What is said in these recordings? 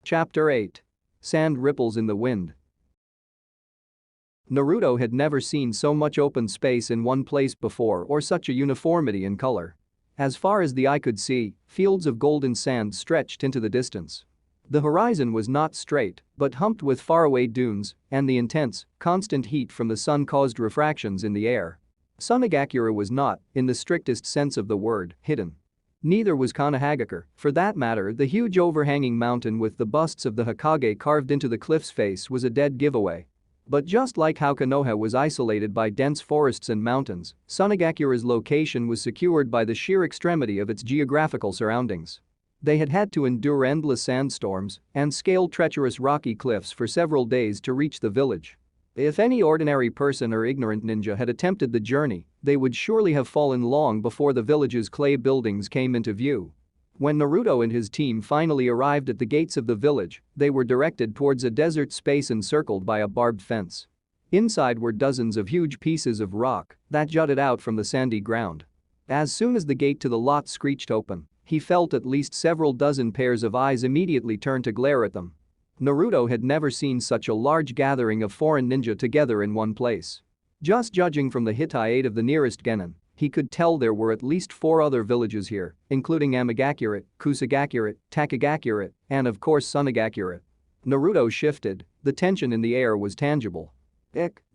Chapter 8. Sand ripples in the wind. Naruto had never seen so much open space in one place before or such a uniformity in color. As far as the eye could see, fields of golden sand stretched into the distance. The horizon was not straight, but humped with faraway dunes, and the intense, constant heat from the sun caused refractions in the air. Sunagakure was not, in the strictest sense of the word, hidden. Neither was Konohagakure, for that matter. The huge overhanging mountain with the busts of the Hokage carved into the cliff's face was a dead giveaway. But just like how Konoha was isolated by dense forests and mountains, Sunagakure's location was secured by the sheer extremity of its geographical surroundings. They had had to endure endless sandstorms and scale treacherous rocky cliffs for several days to reach the village. If any ordinary person or ignorant ninja had attempted the journey, they would surely have fallen long before the village's clay buildings came into view. When Naruto and his team finally arrived at the gates of the village, they were directed towards a desert space encircled by a barbed fence. Inside were dozens of huge pieces of rock that jutted out from the sandy ground. As soon as the gate to the lot screeched open, he felt at least several dozen pairs of eyes immediately turn to glare at them. Naruto had never seen such a large gathering of foreign ninja together in one place. Just judging from the height of the nearest Genin, he could tell there were at least 4 other villages here, including Amagakure, Kusagakure, Takagakure, and of course Sunagakure. Naruto shifted, the tension in the air was tangible.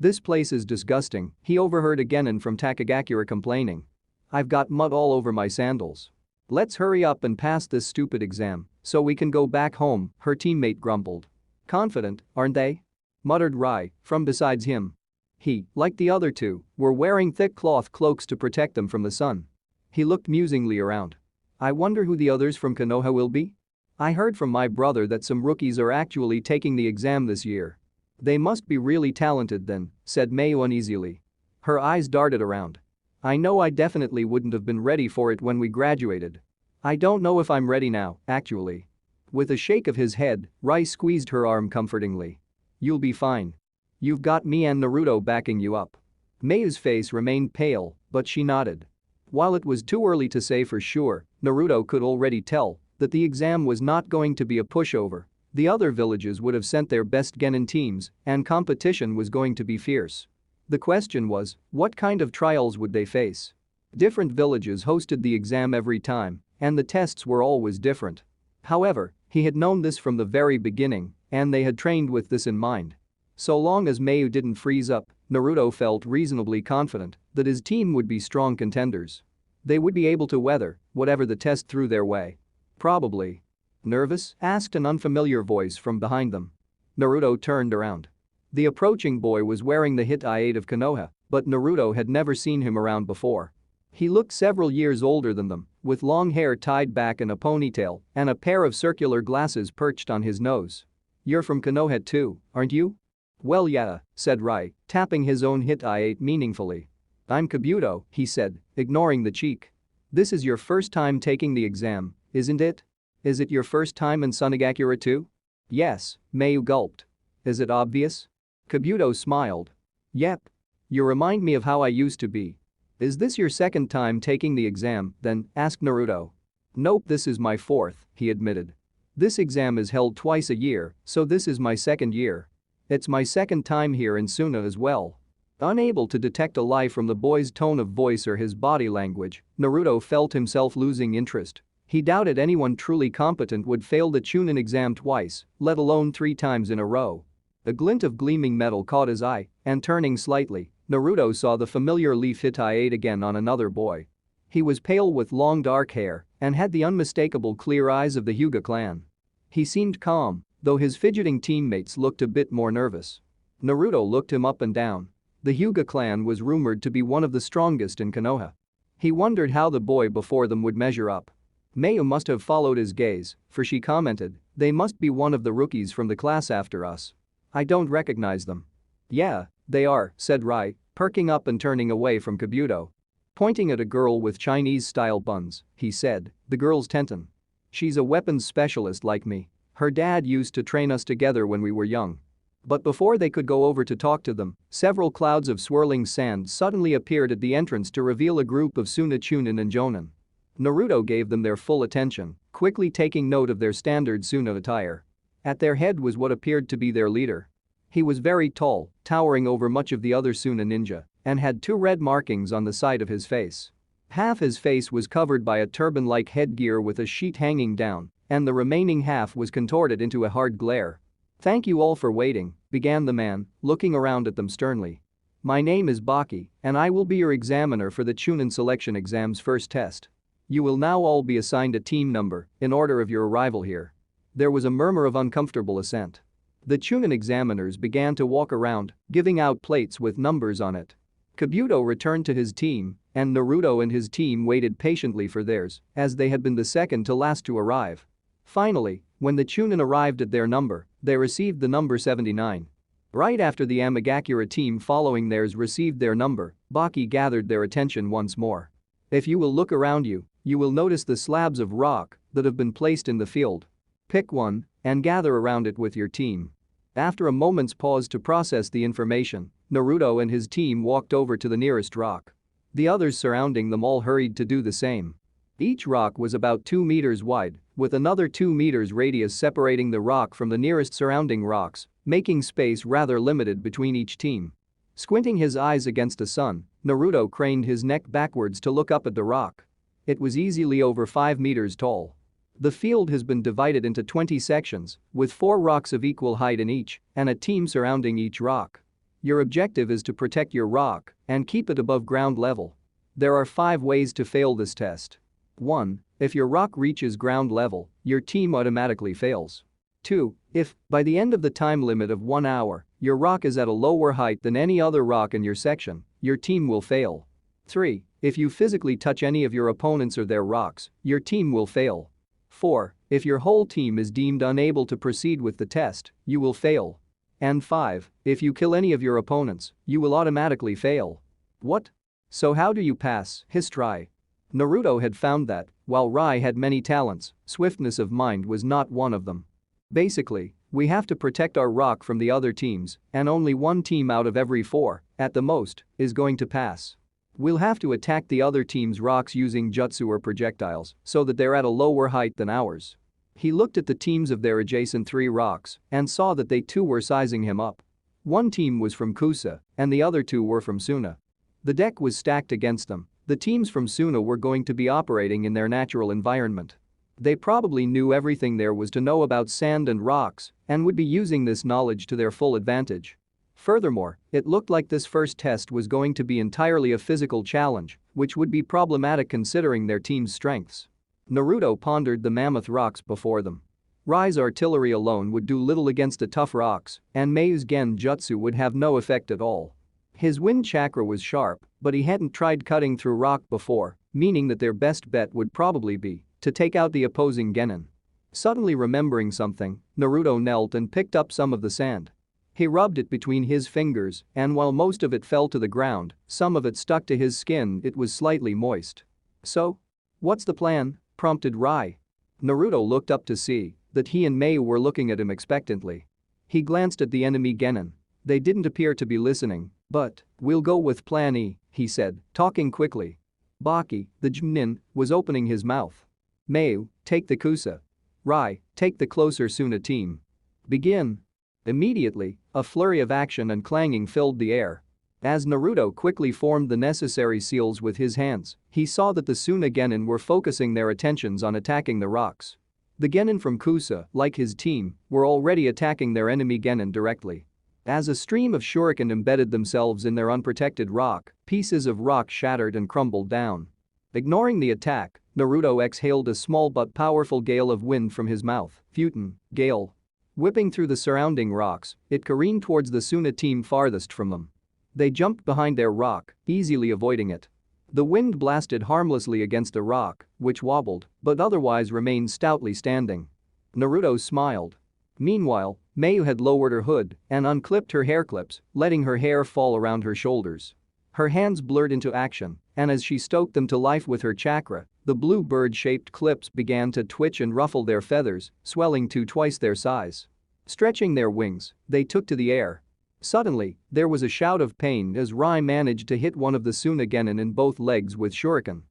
This place is disgusting," he overheard a Genin from Takagakure complaining. "I've got mud all over my sandals. Let's hurry up and pass this stupid exam so we can go back home," her teammate grumbled. "Confident, aren't they?" muttered Rai from besides him. He, like the other two, were wearing thick cloth cloaks to protect them from the sun. He looked musingly around. "I wonder who the others from Konoha will be? I heard from my brother that some rookies are actually taking the exam this year. They must be really talented then," said Mayu uneasily. Her eyes darted around. "I know I definitely wouldn't have been ready for it when we graduated. I don't know if I'm ready now, actually." With a shake of his head, Rai squeezed her arm comfortingly. "You'll be fine. You've got me and Naruto backing you up." Mayu's face remained pale, but she nodded. While it was too early to say for sure, Naruto could already tell that the exam was not going to be a pushover. The other villages would have sent their best Genin teams, and competition was going to be fierce. The question was, what kind of trials would they face? Different villages hosted the exam every time, and the tests were always different. However, he had known this from the very beginning, and they had trained with this in mind. So long as Mayu didn't freeze up, Naruto felt reasonably confident that his team would be strong contenders. They would be able to weather whatever the test threw their way. Probably. "Nervous?" asked an unfamiliar voice from behind them. Naruto turned around. The approaching boy was wearing the height of Konoha, but Naruto had never seen him around before. He looked several years older than them, with long hair tied back in a ponytail and a pair of circular glasses perched on his nose. "You're from Konoha too, aren't you?" "Well yeah," said Rai, tapping his own height meaningfully. "I'm Kabuto," he said, ignoring the cheek. "This is your first time taking the exam, isn't it? Is it your first time in Sunagakure too?" "Yes," Mayu gulped. "Is it obvious?" Kabuto smiled. "Yep. You remind me of how I used to be." "Is this your second time taking the exam, then?" asked Naruto. "Nope, this is my 4th," he admitted. "This exam is held twice a year, so this is my 2nd year. It's my 2nd time here in Suna as well." Unable to detect a lie from the boy's tone of voice or his body language, Naruto felt himself losing interest. He doubted anyone truly competent would fail the Chunin exam twice, let alone 3 times in a row. A glint of gleaming metal caught his eye, and turning slightly, Naruto saw the familiar leaf height again on another boy. He was pale with long dark hair and had the unmistakable clear eyes of the Hyuga clan. He seemed calm, though his fidgeting teammates looked a bit more nervous. Naruto looked him up and down. The Hyuga clan was rumored to be one of the strongest in Konoha. He wondered how the boy before them would measure up. Mayu must have followed his gaze, for she commented, "They must be one of the rookies from the class after us. I don't recognize them." "Yeah, they are," said Rai, perking up and turning away from Kabuto. Pointing at a girl with Chinese-style buns, he said, "The girl's TenTen. She's a weapons specialist like me. Her dad used to train us together when we were young." But before they could go over to talk to them, several clouds of swirling sand suddenly appeared at the entrance to reveal a group of Suna Chunin and Jonin. Naruto gave them their full attention, quickly taking note of their standard Suna attire. At their head was what appeared to be their leader. He was very tall, towering over much of the other Suna ninja, and had 2 red markings on the side of his face. Half his face was covered by a turban-like headgear with a sheet hanging down, and the remaining half was contorted into a hard glare. "Thank you all for waiting," began the man, looking around at them sternly. "My name is Baki, and I will be your examiner for the Chunin selection exam's first test. You will now all be assigned a team number in order of your arrival here." There was a murmur of uncomfortable assent. The Chunin examiners began to walk around, giving out plates with numbers on it. Kabuto returned to his team, and Naruto and his team waited patiently for theirs, as they had been the second to last to arrive. Finally, when the Chunin arrived at their number, they received the number 79. Right after the Amagakura team following theirs received their number, Baki gathered their attention once more. "If you will look around you, you will notice the slabs of rock that have been placed in the field. Pick one and gather around it with your team." After a moment's pause to process the information, Naruto and his team walked over to the nearest rock. The others surrounding them all hurried to do the same. Each rock was about 2 meters wide, with another 2 meters radius separating the rock from the nearest surrounding rocks, making space rather limited between each team. Squinting his eyes against the sun, Naruto craned his neck backwards to look up at the rock. It was easily over 5 meters tall. The field has been divided into 20 sections, with 4 rocks of equal height in each, and a team surrounding each rock. Your objective is to protect your rock and keep it above ground level. There are 5 ways to fail this test. 1. If your rock reaches ground level, your team automatically fails. 2. If, by the end of the time limit of 1 hour, your rock is at a lower height than any other rock in your section, your team will fail. 3. If you physically touch any of your opponents or their rocks, your team will fail. 4. If your whole team is deemed unable to proceed with the test, you will fail. And 5. If you kill any of your opponents, you will automatically fail. What? So how do you pass? Hissed Rai. Naruto had found that, while Rai had many talents, swiftness of mind was not one of them. Basically, we have to protect our rock from the other teams, and only one team out of every 4, at the most, is going to pass. We'll have to attack the other team's rocks using jutsu or projectiles so that they're at a lower height than ours. He looked at the teams of their adjacent 3 rocks and saw that they too were sizing him up. One team was from Kusa, and the other 2 were from Suna. The deck was stacked against them. The teams from Suna were going to be operating in their natural environment. They probably knew everything there was to know about sand and rocks and would be using this knowledge to their full advantage. Furthermore, it looked like this first test was going to be entirely a physical challenge, which would be problematic considering their team's strengths. Naruto pondered the mammoth rocks before them. Rai's artillery alone would do little against the tough rocks, and Mayu's Gen jutsu would have no effect at all. His wind chakra was sharp, but he hadn't tried cutting through rock before, meaning that their best bet would probably be to take out the opposing Genin. Suddenly remembering something, Naruto knelt and picked up some of the sand. He rubbed it between his fingers, and while most of it fell to the ground, some of it stuck to his skin. It was slightly moist. "So? What's the plan?" prompted Rai. Naruto looked up to see that he and Mayu were looking at him expectantly. He glanced at the enemy Genin. They didn't appear to be listening, but, "We'll go with plan E," he said, talking quickly. Baki, the Genin, was opening his mouth. "Mayu, take the Kusa. Rai, take the closer Suna team. Begin." Immediately, a flurry of action and clanging filled the air. As Naruto quickly formed the necessary seals with his hands, he saw that the Suna Genin were focusing their attentions on attacking the rocks. The Genin from Kusa, like his team, were already attacking their enemy Genin directly. As a stream of shuriken embedded themselves in their unprotected rock, pieces of rock shattered and crumbled down. Ignoring the attack, Naruto exhaled a small but powerful gale of wind from his mouth. Futen, gale. Whipping through the surrounding rocks, it careened towards the Suna team farthest from them. They jumped behind their rock, easily avoiding it. The wind blasted harmlessly against the rock, which wobbled, but otherwise remained stoutly standing. Naruto smiled. Meanwhile, Mayu had lowered her hood and unclipped her hair clips, letting her hair fall around her shoulders. Her hands blurred into action, and as she stoked them to life with her chakra, the blue bird-shaped clips began to twitch and ruffle their feathers, swelling to twice their size. Stretching their wings, they took to the air. Suddenly, there was a shout of pain as Rai managed to hit one of the Suna Genin in both legs with shuriken.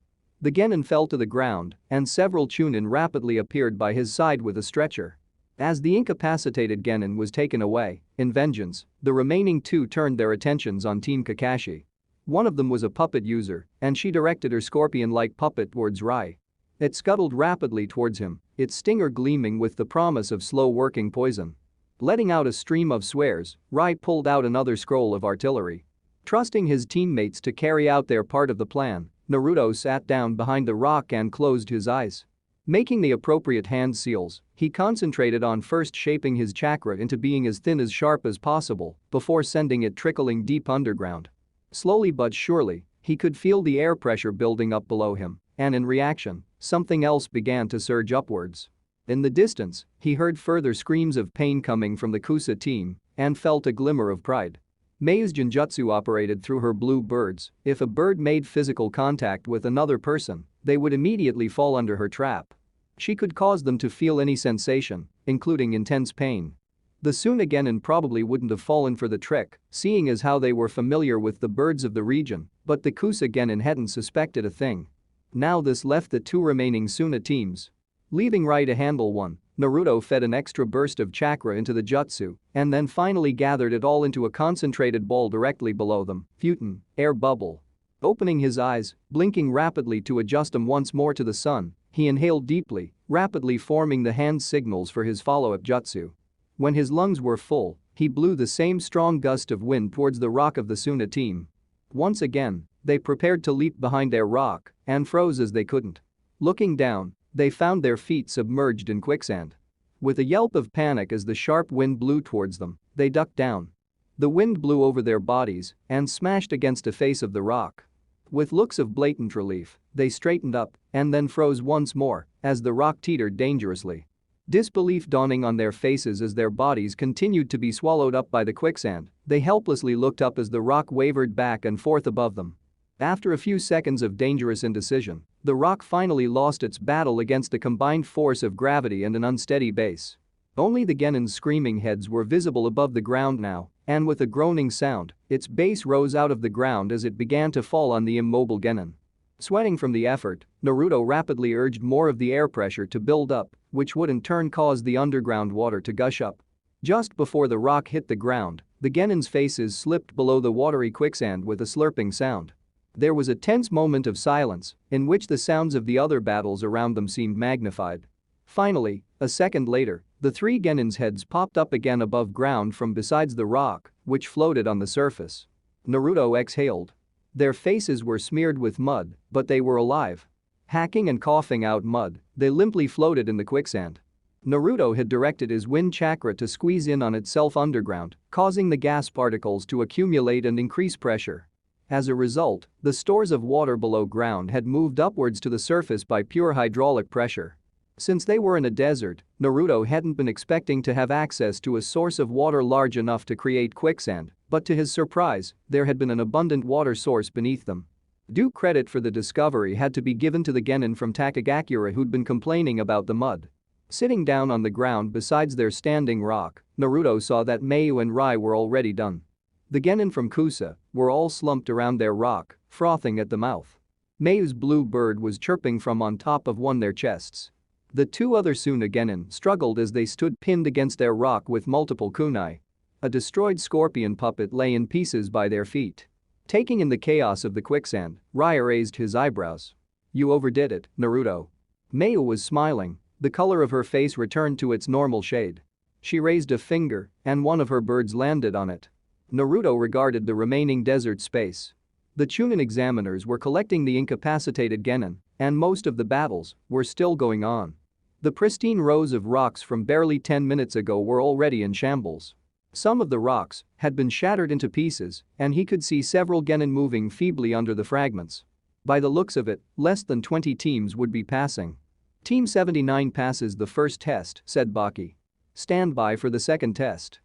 The Genin fell to the ground, and several Chunin rapidly appeared by his side with a stretcher. As the incapacitated Genin was taken away, in vengeance, the remaining two turned their attentions on Team Kakashi. One of them was a puppet user, and she directed her scorpion-like puppet towards Rai. It scuttled rapidly towards him, its stinger gleaming with the promise of slow-working poison. Letting out a stream of swears, Rai pulled out another scroll of artillery. Trusting his teammates to carry out their part of the plan, Naruto sat down behind the rock and closed his eyes. Making the appropriate hand seals, he concentrated on first shaping his chakra into being as thin as sharp as possible before sending it trickling deep underground. Slowly but surely, he could feel the air pressure building up below him, and in reaction, something else began to surge upwards. In the distance, he heard further screams of pain coming from the Kusa team and felt a glimmer of pride. Mayu's genjutsu operated through her blue birds. If a bird made physical contact with another person, they would immediately fall under her trap. She could cause them to feel any sensation, including intense pain. The Genin probably wouldn't have fallen for the trick, seeing as how they were familiar with the birds of the region, but the Kusa Genin hadn't suspected a thing. Now this left the two remaining Suna teams. Leaving Rai to handle one, Naruto fed an extra burst of chakra into the jutsu and then finally gathered it all into a concentrated ball directly below them, Futon, air bubble. Opening his eyes, blinking rapidly to adjust them once more to the sun, he inhaled deeply, rapidly forming the hand signals for his follow-up jutsu. When his lungs were full, he blew the same strong gust of wind towards the rock of the Suna team. Once again, they prepared to leap behind their rock and froze as they couldn't. Looking down, they found their feet submerged in quicksand. With a yelp of panic as the sharp wind blew towards them, they ducked down. The wind blew over their bodies and smashed against the face of the rock. With looks of blatant relief, they straightened up and then froze once more as the rock teetered dangerously. Disbelief dawning on their faces as their bodies continued to be swallowed up by the quicksand, they helplessly looked up as the rock wavered back and forth above them. After a few seconds of dangerous indecision, the rock finally lost its battle against the combined force of gravity and an unsteady base. Only the Genin's screaming heads were visible above the ground now, and with a groaning sound, its base rose out of the ground as it began to fall on the immobile Genin. Sweating from the effort, Naruto rapidly urged more of the air pressure to build up, which would in turn cause the underground water to gush up. Just before the rock hit the ground, the Genin's faces slipped below the watery quicksand with a slurping sound. There was a tense moment of silence, in which the sounds of the other battles around them seemed magnified. Finally, a second later, the three Genin's heads popped up again above ground from besides the rock, which floated on the surface. Naruto exhaled. Their faces were smeared with mud, but they were alive. Hacking and coughing out mud, they limply floated in the quicksand. Naruto had directed his wind chakra to squeeze in on itself underground, causing the gas particles to accumulate and increase pressure. As a result, the stores of water below ground had moved upwards to the surface by pure hydraulic pressure. Since they were in a desert, Naruto hadn't been expecting to have access to a source of water large enough to create quicksand, but to his surprise, there had been an abundant water source beneath them. Due credit for the discovery had to be given to the Genin from Takagakura who'd been complaining about the mud. Sitting down on the ground besides their standing rock, Naruto saw that Mayu and Rai were already done. The Genin from Kusa were all slumped around their rock, frothing at the mouth. Mayu's blue bird was chirping from on top of one their chests. The two other Suna Genin struggled as they stood pinned against their rock with multiple kunai. A destroyed scorpion puppet lay in pieces by their feet. Taking in the chaos of the quicksand, Rai raised his eyebrows. "You overdid it, Naruto." Mayu was smiling, the color of her face returned to its normal shade. She raised a finger, and one of her birds landed on it. Naruto regarded the remaining desert space. The Chunin examiners were collecting the incapacitated Genin, and most of the battles were still going on. The pristine rows of rocks from barely 10 minutes ago were already in shambles. Some of the rocks had been shattered into pieces, and he could see several Genin moving feebly under the fragments. By the looks of it, less than 20 teams would be passing. Team 79 passes the first test, said Baki. Stand by for the second test.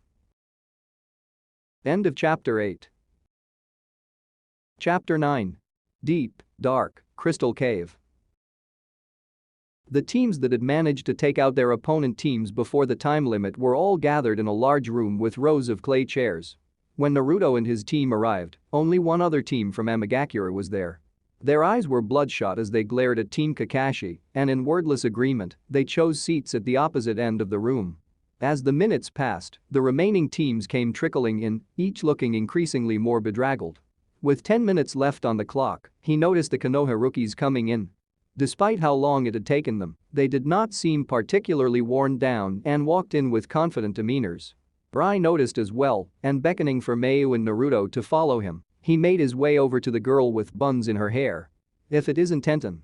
End of Chapter 8. Chapter 9. Deep, Dark, Crystal Cave. The teams that had managed to take out their opponent teams before the time limit were all gathered in a large room with rows of clay chairs. When Naruto and his team arrived, only one other team from Amagakura was there. Their eyes were bloodshot as they glared at Team Kakashi, and in wordless agreement, they chose seats at the opposite end of the room. As the minutes passed, the remaining teams came trickling in, each looking increasingly more bedraggled. With 10 minutes left on the clock, he noticed the Konoha rookies coming in. Despite how long it had taken them, they did not seem particularly worn down and walked in with confident demeanors. Rai noticed as well, and beckoning for Mayu and Naruto to follow him, he made his way over to the girl with buns in her hair. "If it isn't TenTen."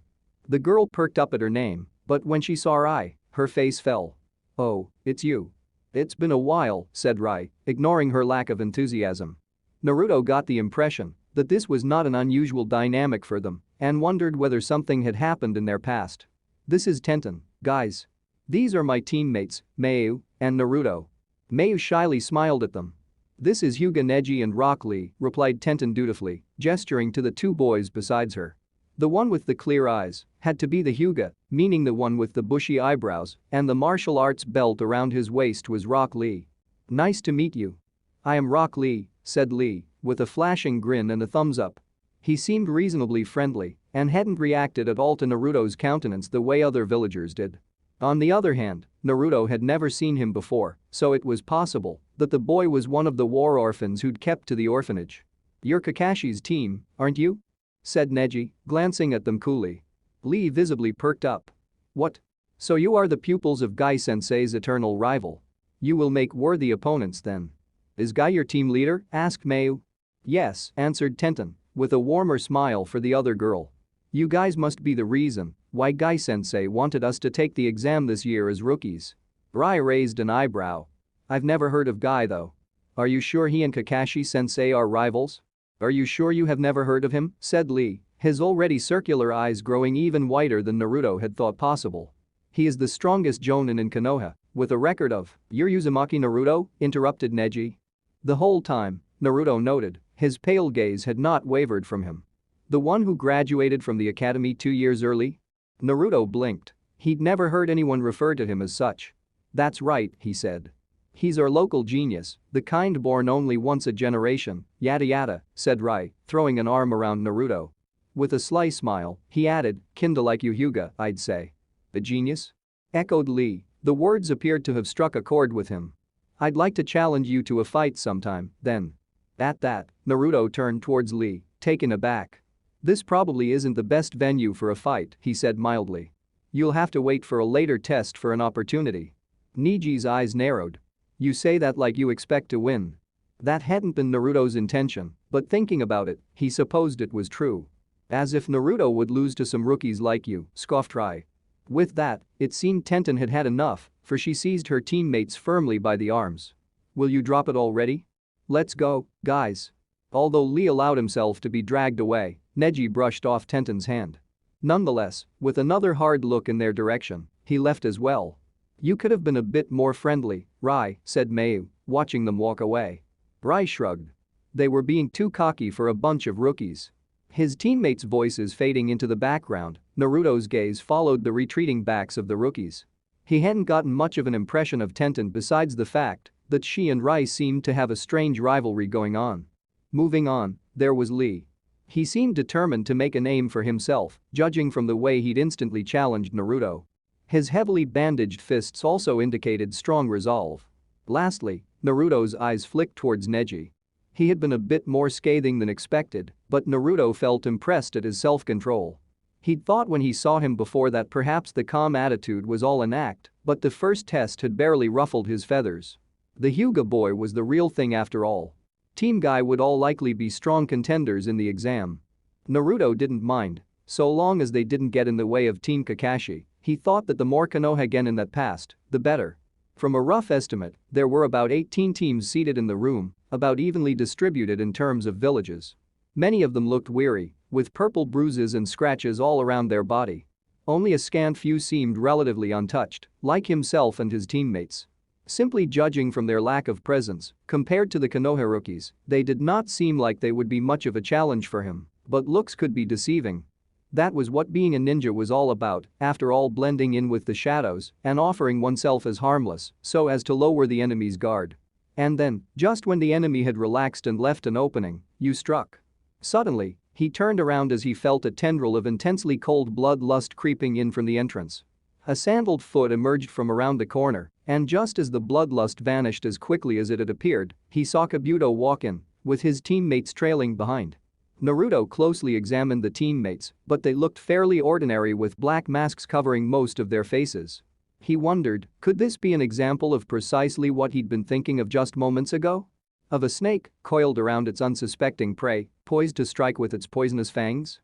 The girl perked up at her name, but when she saw Rai, her face fell. "Oh, it's you. It's been a while," said Rai, ignoring her lack of enthusiasm. Naruto got the impression that this was not an unusual dynamic for them and wondered whether something had happened in their past. "This is TenTen, guys. These are my teammates, Mayu and Naruto." Mayu shyly smiled at them. "This is Hyuga, Neji and Rock Lee," replied TenTen dutifully, gesturing to the two boys beside her. The one with the clear eyes had to be the Hyuga, meaning the one with the bushy eyebrows and the martial arts belt around his waist was Rock Lee. "Nice to meet you." "I am Rock Lee," said Lee, with a flashing grin and a thumbs up. He seemed reasonably friendly and hadn't reacted at all to Naruto's countenance the way other villagers did. On the other hand, Naruto had never seen him before, so it was possible that the boy was one of the war orphans who'd kept to the orphanage. "You're Kakashi's team, aren't you?" said Neji, glancing at them coolly. Lee visibly perked up. "What? So you are the pupils of Guy-sensei's eternal rival? You will make worthy opponents then." "Is Guy your team leader?" asked Mayu. "Yes," answered TenTen, with a warmer smile for the other girl. "You guys must be the reason why Guy-sensei wanted us to take the exam this year as rookies." Rai raised an eyebrow. "I've never heard of Guy though. Are you sure he and Kakashi-sensei are rivals?" "Are you sure you have never heard of him?" said Lee, his already circular eyes growing even whiter than Naruto had thought possible. "He is the strongest jonin in Konoha, with a record of—" "You're Uzumaki Naruto?" interrupted Neji. The whole time, Naruto noted, his pale gaze had not wavered from him. "The one who graduated from the academy 2 years early?" Naruto blinked. He'd never heard anyone refer to him as such. "That's right," he said. "He's our local genius, the kind born only once a generation, yada yada," said Rai, throwing an arm around Naruto. With a sly smile, he added, "Kinda like you Hyuga, I'd say." "A genius?" echoed Lee. The words appeared to have struck a chord with him. "I'd like to challenge you to a fight sometime, then." At that, Naruto turned towards Lee, taken aback. "This probably isn't the best venue for a fight," he said mildly. "You'll have to wait for a later test for an opportunity." Neji's eyes narrowed. "You say that like you expect to win." That hadn't been Naruto's intention, but thinking about it, he supposed it was true. "As if Naruto would lose to some rookies like you," scoffed Rai. With that, it seemed TenTen had had enough, for she seized her teammates firmly by the arms. "Will you drop it already? Let's go, guys." Although Lee allowed himself to be dragged away, Neji brushed off TenTen's hand. Nonetheless, with another hard look in their direction, he left as well. "You could have been a bit more friendly, Rai," said Mayu, watching them walk away. Rai shrugged. They were being too cocky for a bunch of rookies. His teammates' voices fading into the background, Naruto's gaze followed the retreating backs of the rookies. He hadn't gotten much of an impression of TenTen besides the fact that she and Rai seemed to have a strange rivalry going on. Moving on, there was Lee. He seemed determined to make a name for himself, judging from the way he'd instantly challenged Naruto. His heavily bandaged fists also indicated strong resolve. Lastly, Naruto's eyes flicked towards Neji. He had been a bit more scathing than expected, but Naruto felt impressed at his self-control. He'd thought when he saw him before that perhaps the calm attitude was all an act, but the first test had barely ruffled his feathers. The Hyuga boy was the real thing after all. Team Guy would all likely be strong contenders in the exam. Naruto didn't mind, so long as they didn't get in the way of Team Kakashi. He thought that the more Konoha Genin that passed, the better. From a rough estimate, there were about 18 teams seated in the room, about evenly distributed in terms of villages. Many of them looked weary, with purple bruises and scratches all around their body. Only a scant few seemed relatively untouched, like himself and his teammates. Simply judging from their lack of presence, compared to the Konoha rookies, they did not seem like they would be much of a challenge for him, but looks could be deceiving. That was what being a ninja was all about, after all, blending in with the shadows and offering oneself as harmless so as to lower the enemy's guard. And then, just when the enemy had relaxed and left an opening, you struck. Suddenly, he turned around as he felt a tendril of intensely cold bloodlust creeping in from the entrance. A sandaled foot emerged from around the corner, and just as the bloodlust vanished as quickly as it had appeared, he saw Kabuto walk in, with his teammates trailing behind. Naruto closely examined the teammates, but they looked fairly ordinary with black masks covering most of their faces. He wondered, could this be an example of precisely what he'd been thinking of just moments ago? Of a snake, coiled around its unsuspecting prey, poised to strike with its poisonous fangs?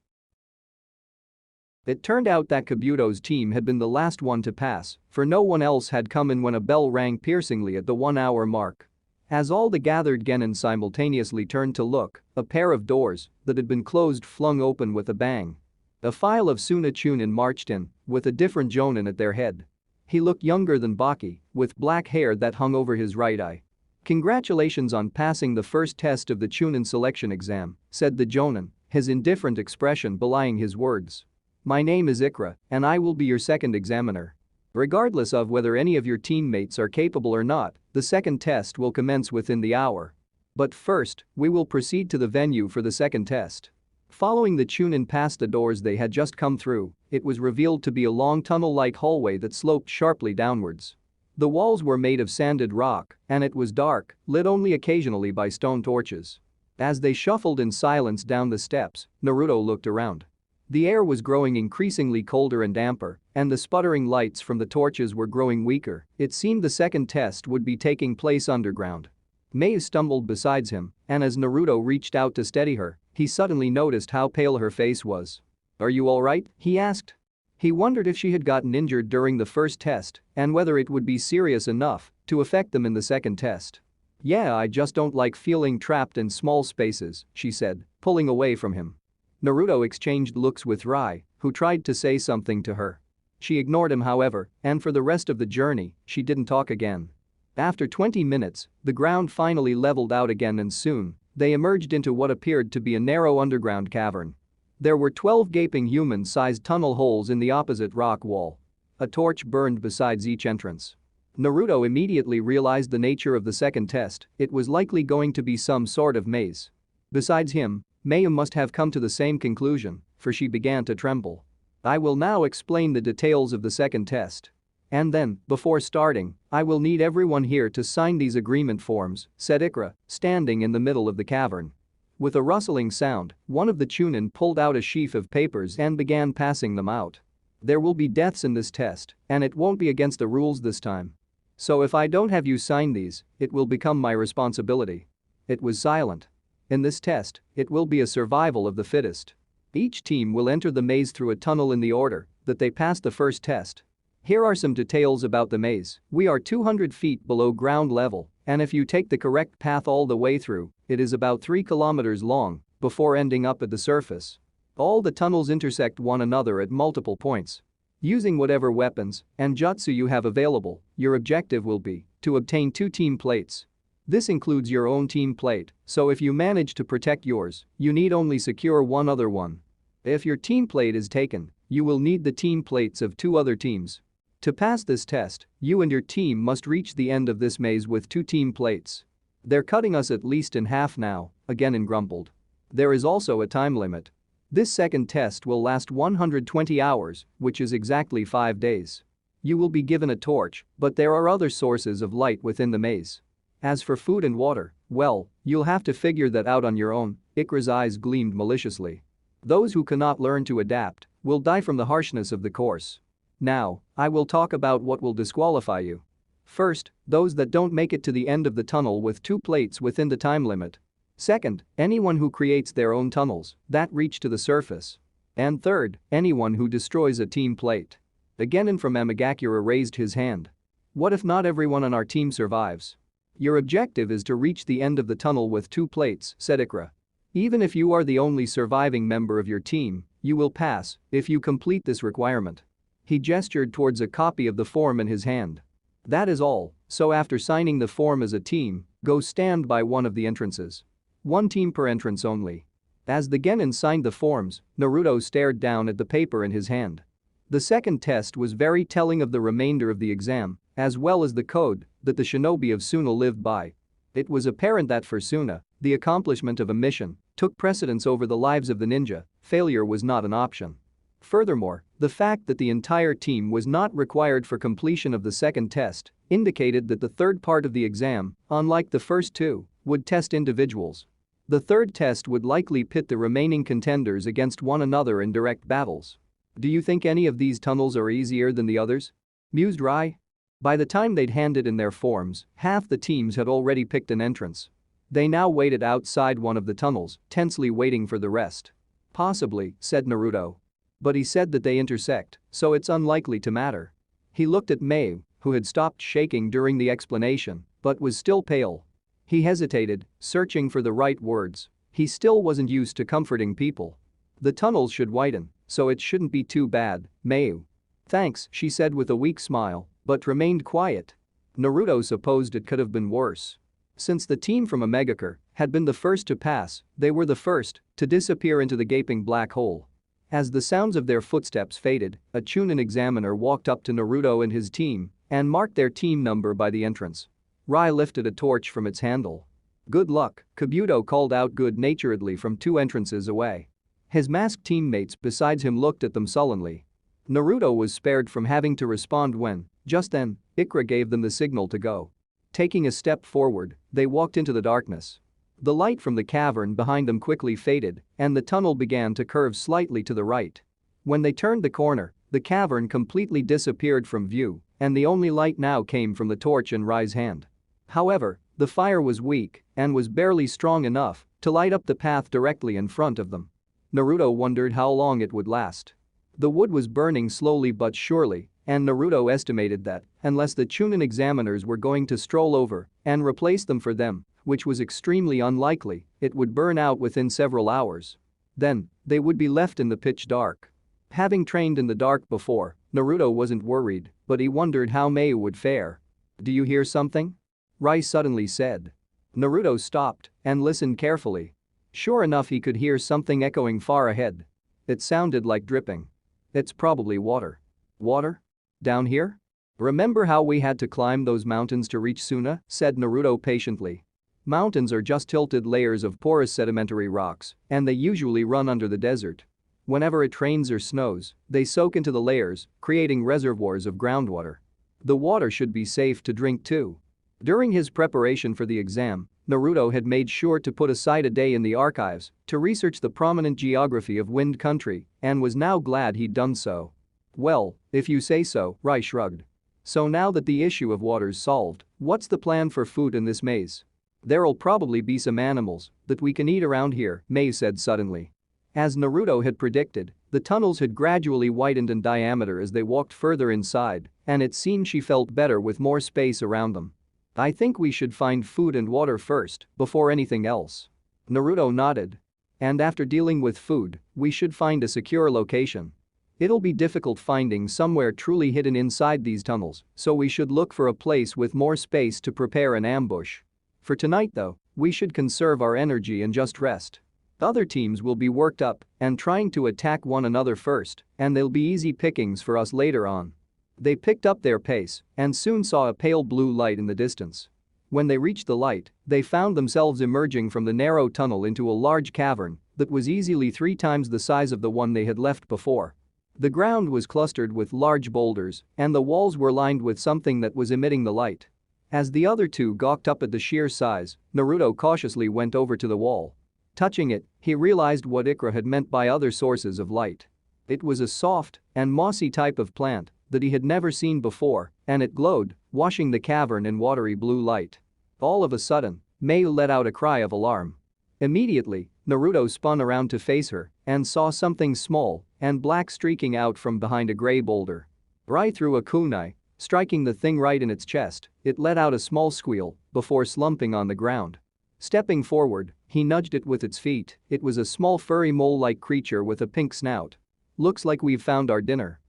It turned out that Kabuto's team had been the last one to pass, for no one else had come in when a bell rang piercingly at the 1-hour mark. As all the gathered genin simultaneously turned to look, a pair of doors that had been closed flung open with a bang. A file of Suna Chunin marched in, with a different jonin at their head. He looked younger than Baki, with black hair that hung over his right eye. "Congratulations on passing the first test of the Chunin selection exam," said the jonin, his indifferent expression belying his words. "My name is Ikra, and I will be your second examiner. Regardless of whether any of your teammates are capable or not, the second test will commence within the hour. But first, we will proceed to the venue for the second test." Following the Chunin past the doors they had just come through, it was revealed to be a long tunnel-like hallway that sloped sharply downwards. The walls were made of sanded rock, and it was dark, lit only occasionally by stone torches. As they shuffled in silence down the steps, Naruto looked around. The air was growing increasingly colder and damper, and the sputtering lights from the torches were growing weaker. It seemed the second test would be taking place underground. Mayu stumbled beside him, and as Naruto reached out to steady her, he suddenly noticed how pale her face was. "Are you alright?" he asked. He wondered if she had gotten injured during the first test and whether it would be serious enough to affect them in the second test. "Yeah, I just don't like feeling trapped in small spaces," she said, pulling away from him. Naruto exchanged looks with Rai, who tried to say something to her. She ignored him however, and for the rest of the journey, she didn't talk again. After 20 minutes, the ground finally leveled out again and soon, they emerged into what appeared to be a narrow underground cavern. There were 12 gaping human-sized tunnel holes in the opposite rock wall. A torch burned beside each entrance. Naruto immediately realized the nature of the second test, it was likely going to be some sort of maze. Besides him, Mayu must have come to the same conclusion, for she began to tremble. "I will now explain the details of the second test. And then, before starting, I will need everyone here to sign these agreement forms," said Ikra, standing in the middle of the cavern. With a rustling sound, one of the Chunin pulled out a sheaf of papers and began passing them out. "There will be deaths in this test, and it won't be against the rules this time. So if I don't have you sign these, it will become my responsibility." It was silent. "In this test, it will be a survival of the fittest. Each team will enter the maze through a tunnel in the order that they pass the first test. Here are some details about the maze. We are 200 feet below ground level, and if you take the correct path all the way through, it is about 3 kilometers long before ending up at the surface. All the tunnels intersect one another at multiple points. Using whatever weapons and jutsu you have available, your objective will be to obtain 2 team plates. This includes your own team plate, so if you manage to protect yours, you need only secure one other one. If your team plate is taken, you will need the team plates of 2 other teams. To pass this test, you and your team must reach the end of this maze with 2 team plates. They're cutting us at least in half now," Genin grumbled. "There is also a time limit. This second test will last 120 hours, which is exactly 5 days. You will be given a torch, but there are other sources of light within the maze. As for food and water, well, you'll have to figure that out on your own." Ikra's eyes gleamed maliciously. "Those who cannot learn to adapt will die from the harshness of the course. Now, I will talk about what will disqualify you. First, those that don't make it to the end of the tunnel with 2 plates within the time limit. Second, anyone who creates their own tunnels that reach to the surface. And third, anyone who destroys a team plate." The Genin from Amagakura raised his hand. "What if not everyone on our team survives?" "Your objective is to reach the end of the tunnel with 2 plates," said Ikra. "Even if you are the only surviving member of your team, you will pass if you complete this requirement." He gestured towards a copy of the form in his hand. "That is all, so after signing the form as a team, go stand by one of the entrances. 1 team per entrance only." As the Genin signed the forms, Naruto stared down at the paper in his hand. The second test was very telling of the remainder of the exam, as well as the code that the shinobi of Suna lived by. It was apparent that for Suna, the accomplishment of a mission took precedence over the lives of the ninja, failure was not an option. Furthermore, The fact that the entire team was not required for completion of the second test indicated that the third part of the exam, unlike the first two, would test individuals. The third test would likely pit the remaining contenders against one another in direct battles. Do you think any of these tunnels are easier than the others? Mused Rai. By the time they'd handed in their forms, half the teams had already picked an entrance. They now waited outside one of the tunnels, tensely waiting for the rest. Possibly, said Naruto. But he said that they intersect, so it's unlikely to matter. He looked at Mayu, who had stopped shaking during the explanation, but was still pale. He hesitated, searching for the right words. He still wasn't used to comforting people. The tunnels should widen, so it shouldn't be too bad, Mayu. Thanks, she said with a weak smile, but remained quiet. Naruto supposed it could have been worse. Since the team from Omegakure had been the first to pass, they were the first to disappear into the gaping black hole. As the sounds of their footsteps faded, a Chunin examiner walked up to Naruto and his team and marked their team number by the entrance. Rai lifted a torch from its handle. Good luck, Kabuto called out good-naturedly from two entrances away. His masked teammates besides him looked at them sullenly. Naruto was spared from having to respond when, just then, Ikra gave them the signal to go. Taking a step forward, they walked into the darkness. The light from the cavern behind them quickly faded, and the tunnel began to curve slightly to the right. When they turned the corner, the cavern completely disappeared from view, and the only light now came from the torch in Rai's hand. However, the fire was weak and was barely strong enough to light up the path directly in front of them. Naruto wondered how long it would last. The wood was burning slowly but surely, and Naruto estimated that, unless the Chunin examiners were going to stroll over and replace them for them, which was extremely unlikely, it would burn out within several hours. Then, they would be left in the pitch dark. Having trained in the dark before, Naruto wasn't worried, but he wondered how Mayu would fare. Do you hear something? Rai suddenly said. Naruto stopped and listened carefully. Sure enough, he could hear something echoing far ahead. It sounded like dripping. It's probably water. Water? Down here? Remember how we had to climb those mountains to reach Suna? Said Naruto patiently. Mountains are just tilted layers of porous sedimentary rocks, and they usually run under the desert. Whenever it rains or snows, they soak into the layers, creating reservoirs of groundwater. The water should be safe to drink too. During his preparation for the exam, Naruto had made sure to put aside a day in the archives to research the prominent geography of Wind Country and was now glad he'd done so. Well, if you say so, Rai shrugged. So now that the issue of water's solved, what's the plan for food in this maze? There'll probably be some animals that we can eat around here, Mayu said suddenly. As Naruto had predicted, the tunnels had gradually widened in diameter as they walked further inside, and it seemed she felt better with more space around them. I think we should find food and water first, before anything else. Naruto nodded. And after dealing with food, we should find a secure location. It'll be difficult finding somewhere truly hidden inside these tunnels, so we should look for a place with more space to prepare an ambush. For tonight though, we should conserve our energy and just rest. Other teams will be worked up and trying to attack one another first, and they'll be easy pickings for us later on. They picked up their pace and soon saw a pale blue light in the distance. When they reached the light, they found themselves emerging from the narrow tunnel into a large cavern that was easily 3 times the size of the one they had left before. The ground was clustered with large boulders, and the walls were lined with something that was emitting the light. As the other two gawked up at the sheer size, Naruto cautiously went over to the wall. Touching it, he realized what Ikra had meant by other sources of light. It was a soft and mossy type of plant that he had never seen before, and it glowed, washing the cavern in watery blue light. All of a sudden, Mayu let out a cry of alarm. Immediately, Naruto spun around to face her and saw something small and black streaking out from behind a gray boulder. Rai threw a kunai, striking the thing right in its chest. It let out a small squeal before slumping on the ground. Stepping forward, he nudged it with its feet. It was a small furry mole-like creature with a pink snout. Looks like we've found our dinner.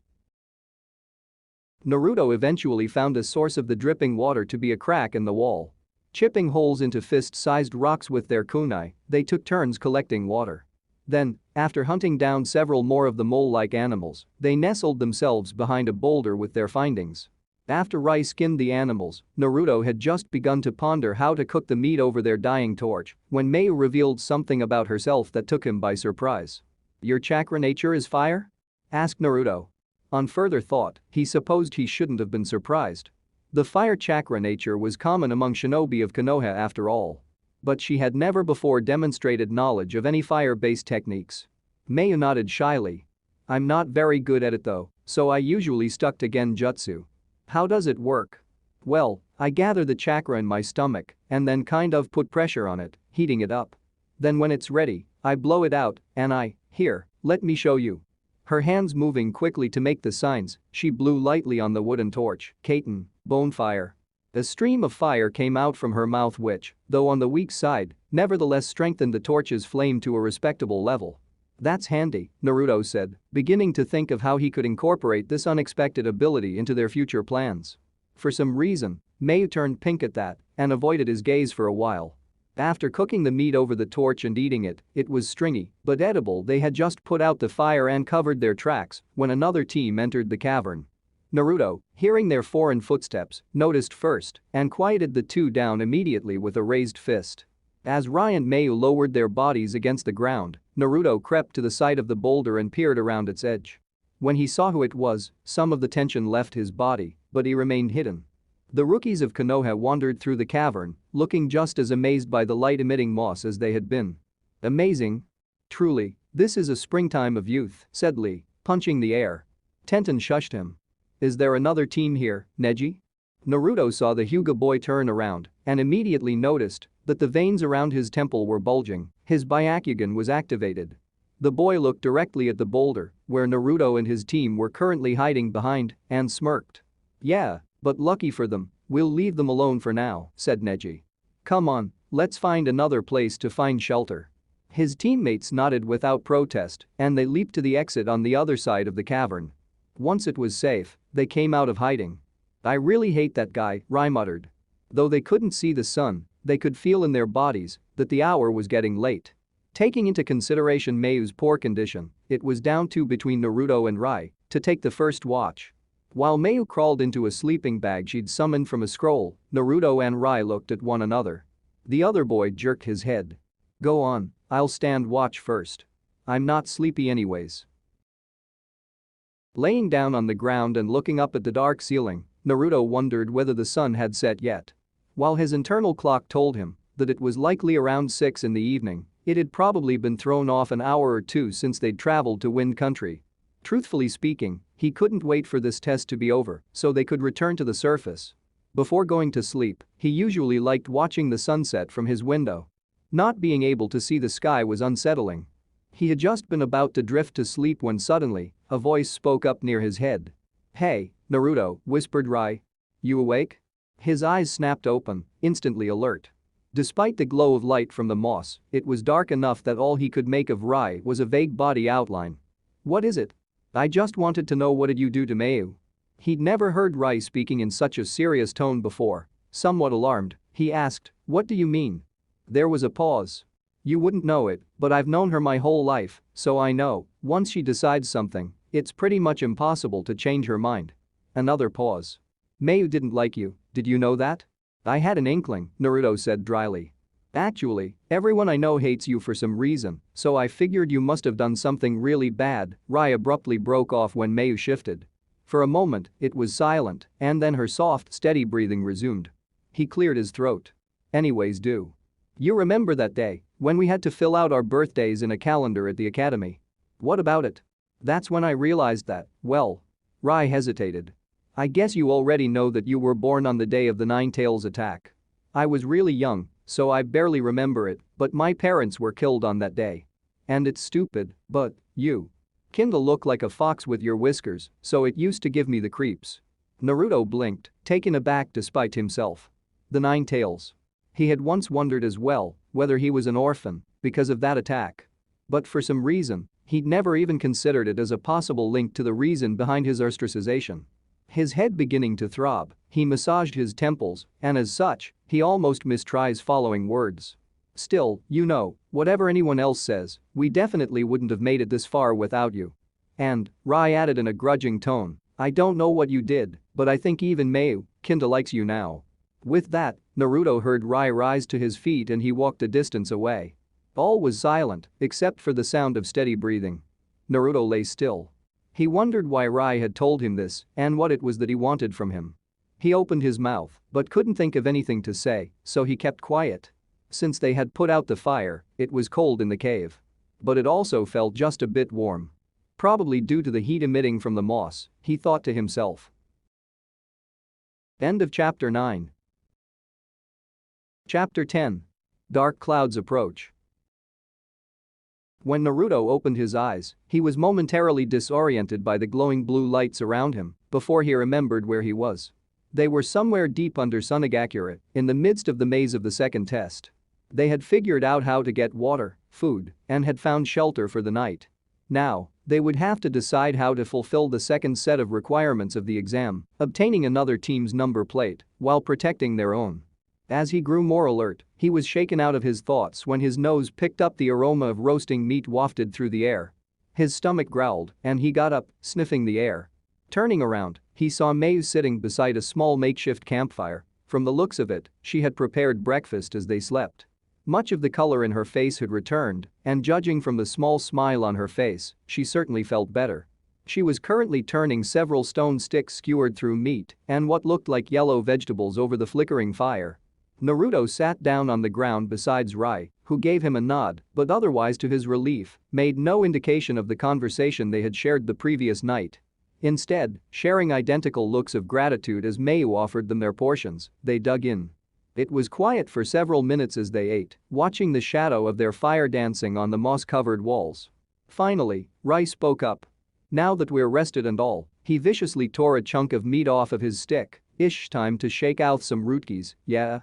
Naruto eventually found the source of the dripping water to be a crack in the wall. Chipping holes into fist-sized rocks with their kunai, they took turns collecting water. Then, after hunting down several more of the mole-like animals, they nestled themselves behind a boulder with their findings. After Rai skinned the animals, Naruto had just begun to ponder how to cook the meat over their dying torch when Mayu revealed something about herself that took him by surprise. Your chakra nature is fire? Asked Naruto. On further thought, he supposed he shouldn't have been surprised. The fire chakra nature was common among shinobi of Konoha after all. But she had never before demonstrated knowledge of any fire-based techniques. Mayu nodded shyly. I'm not very good at it though, so I usually stuck to genjutsu. How does it work? Well, I gather the chakra in my stomach and then kind of put pressure on it, heating it up. Then when it's ready, I blow it out and here, let me show you. Her hands moving quickly to make the signs, she blew lightly on the wooden torch, Kaiten, bonefire. A stream of fire came out from her mouth which, though on the weak side, nevertheless strengthened the torch's flame to a respectable level. That's handy, Naruto said, beginning to think of how he could incorporate this unexpected ability into their future plans. For some reason, Mayu turned pink at that and avoided his gaze for a while. After cooking the meat over the torch and eating it, it was stringy but edible. They had just put out the fire and covered their tracks when another team entered the cavern. Naruto, hearing their foreign footsteps, noticed first and quieted the two down immediately with a raised fist. As Rai and Mayu lowered their bodies against the ground, Naruto crept to the side of the boulder and peered around its edge. When he saw who it was, some of the tension left his body, but he remained hidden. The rookies of Konoha wandered through the cavern, looking just as amazed by the light-emitting moss as they had been. Amazing. Truly, this is a springtime of youth, said Lee, punching the air. TenTen shushed him. Is there another team here, Neji? Naruto saw the Hyuga boy turn around and immediately noticed that the veins around his temple were bulging, his Byakugan was activated. The boy looked directly at the boulder, where Naruto and his team were currently hiding behind, and smirked. Yeah, but lucky for them, we'll leave them alone for now, said Neji. Come on, let's find another place to find shelter. His teammates nodded without protest, and they leaped to the exit on the other side of the cavern. Once it was safe, they came out of hiding. I really hate that guy, Rai muttered. Though they couldn't see the sun, they could feel in their bodies that the hour was getting late. Taking into consideration Mayu's poor condition, it was down to between Naruto and Rai to take the first watch. While Mayu crawled into a sleeping bag she'd summoned from a scroll, Naruto and Rai looked at one another. The other boy jerked his head. Go on, I'll stand watch first. I'm not sleepy anyways. Laying down on the ground and looking up at the dark ceiling, Naruto wondered whether the sun had set yet. While his internal clock told him that it was likely around 6 in the evening, it had probably been thrown off an hour or two since they'd traveled to Wind Country. Truthfully speaking, he couldn't wait for this test to be over so they could return to the surface. Before going to sleep, he usually liked watching the sunset from his window. Not being able to see the sky was unsettling. He had just been about to drift to sleep when suddenly, a voice spoke up near his head. Hey, Naruto, whispered Rai. You awake? His eyes snapped open, instantly alert. Despite the glow of light from the moss, it was dark enough that all he could make of Rai was a vague body outline. What is it? I just wanted to know, what did you do to Mayu? He'd never heard Rai speaking in such a serious tone before. Somewhat alarmed, he asked, what do you mean? There was a pause. You wouldn't know it, but I've known her my whole life, so I know, once she decides something, it's pretty much impossible to change her mind. Another pause. Mayu didn't like you, did you know that? I had an inkling, Naruto said dryly. Actually, everyone I know hates you for some reason, so I figured you must have done something really bad. Rai abruptly broke off when Mayu shifted. For a moment, it was silent, and then her soft, steady breathing resumed. He cleared his throat. Anyways, do you remember that day when we had to fill out our birthdays in a calendar at the academy? What about it? That's when I realized that, well. Rai hesitated. I guess you already know that you were born on the day of the Nine-Tails attack. I was really young, so I barely remember it, but my parents were killed on that day. And it's stupid, but you kinda look like a fox with your whiskers, so it used to give me the creeps. Naruto blinked, taken aback despite himself. The Nine-Tails. He had once wondered as well whether he was an orphan because of that attack. But for some reason, he'd never even considered it as a possible link to the reason behind his ostracization. His head beginning to throb, he massaged his temples, and as such, he almost missed Rai's following words. Still, you know, whatever anyone else says, we definitely wouldn't have made it this far without you. And, Rai added in a grudging tone, I don't know what you did, but I think even Mayu kinda likes you now. With that, Naruto heard Rai rise to his feet and he walked a distance away. All was silent, except for the sound of steady breathing. Naruto lay still. He wondered why Rai had told him this and what it was that he wanted from him. He opened his mouth but couldn't think of anything to say, so he kept quiet. Since they had put out the fire, it was cold in the cave. But it also felt just a bit warm. Probably due to the heat emitting from the moss, he thought to himself. End of Chapter 9. Chapter 10. Dark clouds approach. When Naruto opened his eyes, he was momentarily disoriented by the glowing blue lights around him before he remembered where he was. They were somewhere deep under Sunagakure, in the midst of the maze of the second test. They had figured out how to get water, food, and had found shelter for the night. Now, they would have to decide how to fulfill the second set of requirements of the exam, obtaining another team's number plate while protecting their own. As he grew more alert, he was shaken out of his thoughts when his nose picked up the aroma of roasting meat wafted through the air. His stomach growled and he got up, sniffing the air. Turning around, he saw Mayu sitting beside a small makeshift campfire. From the looks of it, she had prepared breakfast as they slept. Much of the color in her face had returned, and judging from the small smile on her face, she certainly felt better. She was currently turning several stone sticks skewered through meat and what looked like yellow vegetables over the flickering fire. Naruto sat down on the ground beside Rai, who gave him a nod but otherwise to his relief, made no indication of the conversation they had shared the previous night. Instead, sharing identical looks of gratitude as Mayu offered them their portions, they dug in. It was quiet for several minutes as they ate, watching the shadow of their fire dancing on the moss-covered walls. Finally, Rai spoke up. Now that we're rested and all, he viciously tore a chunk of meat off of his stick. Ish, time to shake out some rootkis, yeah?